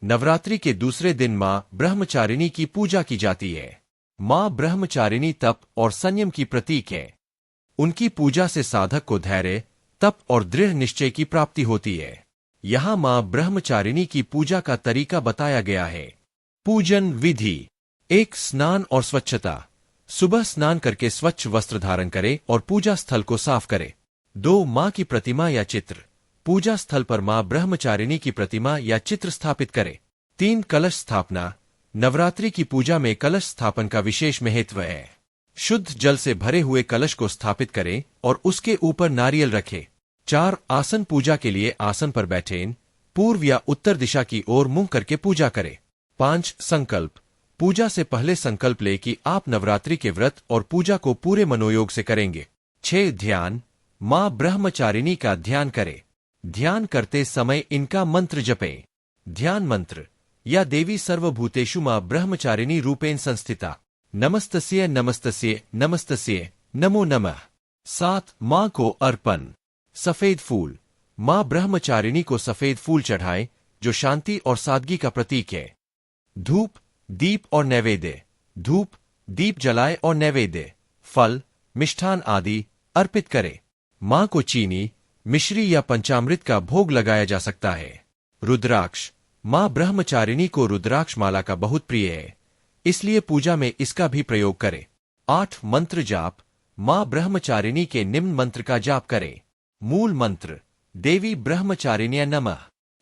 नवरात्रि के दूसरे दिन माँ ब्रह्मचारिणी की पूजा की जाती है। माँ ब्रह्मचारिणी तप और संयम की प्रतीक है। उनकी पूजा से साधक को धैर्य, तप और दृढ़ निश्चय की प्राप्ति होती है। यहाँ माँ ब्रह्मचारिणी की पूजा का तरीका बताया गया है। पूजन विधि। 1. स्नान और स्वच्छता। सुबह स्नान करके स्वच्छ वस्त्र धारण करें और पूजा स्थल को साफ करें। 2. माँ की प्रतिमा या चित्र। पूजा स्थल पर माँ ब्रह्मचारिणी की प्रतिमा या चित्र स्थापित करें। 3. कलश स्थापना। नवरात्रि की पूजा में कलश स्थापन का विशेष महत्व है। शुद्ध जल से भरे हुए कलश को स्थापित करें और उसके ऊपर नारियल रखें। 4. आसन। पूजा के लिए आसन पर बैठें। पूर्व या उत्तर दिशा की ओर मुंह करके पूजा करें। 5. संकल्प। पूजा से पहले संकल्प ले कि आप नवरात्रि के व्रत और पूजा को पूरे मनोयोग से करेंगे। 6. ध्यान। माँ ब्रह्मचारिणी का ध्यान करें। ध्यान करते समय इनका मंत्र जपें। ध्यान मंत्र। या देवी सर्वभूतेषु माँ ब्रह्मचारिणी रूपेण संस्थिता। नमस्तस्य नमस्तस्य नमस्तस्य नमो नमः। 7. माँ को अर्पण। सफेद फूल। माँ ब्रह्मचारिणी को सफेद फूल चढ़ाएं, जो शांति और सादगी का प्रतीक है। धूप, दीप और नैवेद्य। धूप, दीप जलाए और नैवेद्य, फल, मिष्ठान आदि अर्पित करें। माँ को चीनी, मिश्री या पंचामृत का भोग लगाया जा सकता है। रुद्राक्ष। माँ ब्रह्मचारिणी को रुद्राक्ष माला का बहुत प्रिय है, इसलिए पूजा में इसका भी प्रयोग करें। 8. मंत्र जाप। माँ ब्रह्मचारिणी के निम्न मंत्र का जाप करें। मूल मंत्र, देवी ब्रह्मचारिण्या नमः।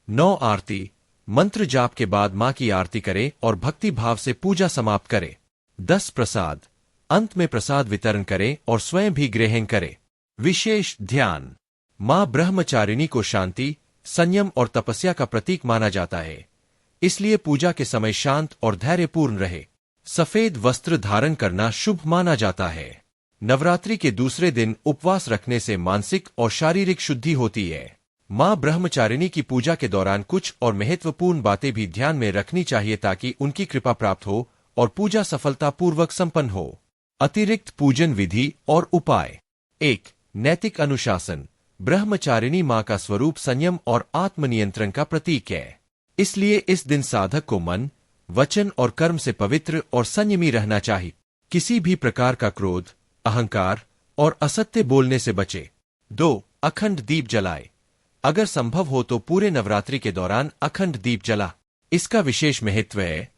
9. आरती। मंत्र जाप के बाद माँ की आरती करें और भक्ति भाव से पूजा समाप्त करें। 10. प्रसाद। अंत में प्रसाद वितरण करें और स्वयं भी ग्रहण करें। विशेष ध्यान। माँ ब्रह्मचारिणी को शांति, संयम और तपस्या का प्रतीक माना जाता है, इसलिए पूजा के समय शांत और धैर्यपूर्ण रहे। सफेद वस्त्र धारण करना शुभ माना जाता है। नवरात्रि के दूसरे दिन उपवास रखने से मानसिक और शारीरिक शुद्धि होती है। माँ ब्रह्मचारिणी की पूजा के दौरान कुछ और महत्वपूर्ण बातें भी ध्यान में रखनी चाहिए ताकि उनकी कृपा प्राप्त हो और पूजा सफलतापूर्वक संपन्न हो। अतिरिक्त पूजन विधि और उपाय। 1. नैतिक अनुशासन। ब्रह्मचारिणी माँ का स्वरूप संयम और आत्मनियंत्रण का प्रतीक है, इसलिए इस दिन साधक को मन, वचन और कर्म से पवित्र और संयमी रहना चाहिए। किसी भी प्रकार का क्रोध, अहंकार और असत्य बोलने से बचे। 2. अखंड दीप जलाए। अगर संभव हो तो पूरे नवरात्रि के दौरान अखंड दीप जला। इसका विशेष महत्व है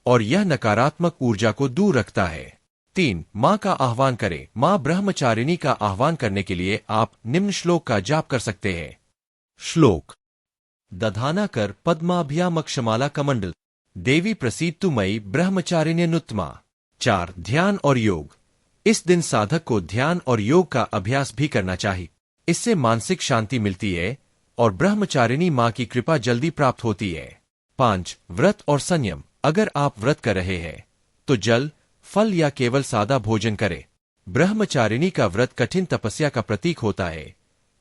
और यह नकारात्मक ऊर्जा को दूर रखता है। 3. माँ का आह्वान करें। माँ ब्रह्मचारिणी का आह्वान करने के लिए आप निम्न श्लोक का जाप कर सकते हैं। श्लोक। दधाना कर पद्माभ्यामक्षमाला कमंडल, देवी प्रसीदतु मयि ब्रह्मचारिण्यनुत्तमा। 4. ध्यान और योग। इस दिन साधक को ध्यान और योग का अभ्यास भी करना चाहिए, इससे मानसिक शांति मिलती है और ब्रह्मचारिणी माँ की कृपा जल्दी प्राप्त होती है। 5. व्रत और संयम। अगर आप व्रत कर रहे हैं तो जल, फल या केवल सादा भोजन करें। ब्रह्मचारिणी का व्रत कठिन तपस्या का प्रतीक होता है,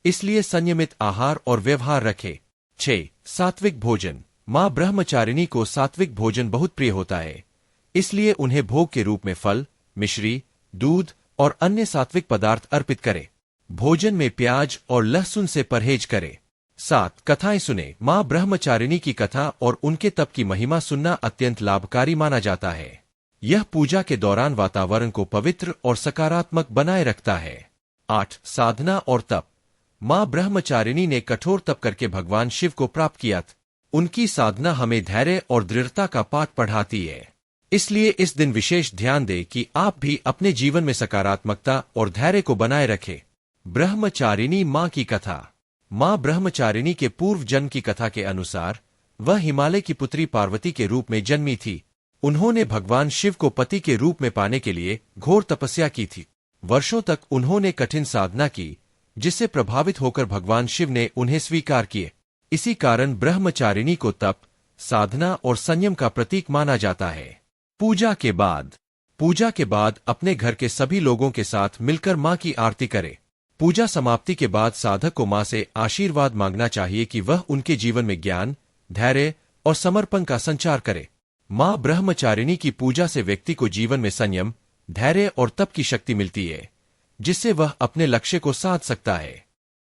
इसलिए संयमित आहार और व्यवहार रखें। 6. सात्विक भोजन। माँ ब्रह्मचारिणी को सात्विक भोजन बहुत प्रिय होता है, इसलिए उन्हें भोग के रूप में फल, मिश्री, दूध और अन्य सात्विक पदार्थ अर्पित करें। भोजन में प्याज और लहसुन से परहेज करें। 7. कथाएं सुने। माँ ब्रह्मचारिणी की कथा और उनके तप की महिमा सुनना अत्यंत लाभकारी माना जाता है। यह पूजा के दौरान वातावरण को पवित्र और सकारात्मक बनाए रखता है। 8. साधना और तप। माँ ब्रह्मचारिणी ने कठोर तप करके भगवान शिव को प्राप्त किया था। उनकी साधना हमें धैर्य और दृढ़ता का पाठ पढ़ाती है, इसलिए इस दिन विशेष ध्यान दें कि आप भी अपने जीवन में सकारात्मकता और धैर्य को बनाए रखें। ब्रह्मचारिणी माँ की कथा। माँ ब्रह्मचारिणी के पूर्व जन्म की कथा के अनुसार वह हिमालय की पुत्री पार्वती के रूप में जन्मी थी। उन्होंने भगवान शिव को पति के रूप में पाने के लिए घोर तपस्या की थी। वर्षों तक उन्होंने कठिन साधना की, जिससे प्रभावित होकर भगवान शिव ने उन्हें स्वीकार किए। इसी कारण ब्रह्मचारिणी को तप, साधना और संयम का प्रतीक माना जाता है। पूजा के बाद अपने घर के सभी लोगों के साथ मिलकर माँ की आरती करें। पूजा समाप्ति के बाद साधक को माँ से आशीर्वाद मांगना चाहिए कि वह उनके जीवन में ज्ञान, धैर्य और समर्पण का संचार करे। माँ ब्रह्मचारिणी की पूजा से व्यक्ति को जीवन में संयम, धैर्य और तप की शक्ति मिलती है, जिससे वह अपने लक्ष्य को साध सकता है।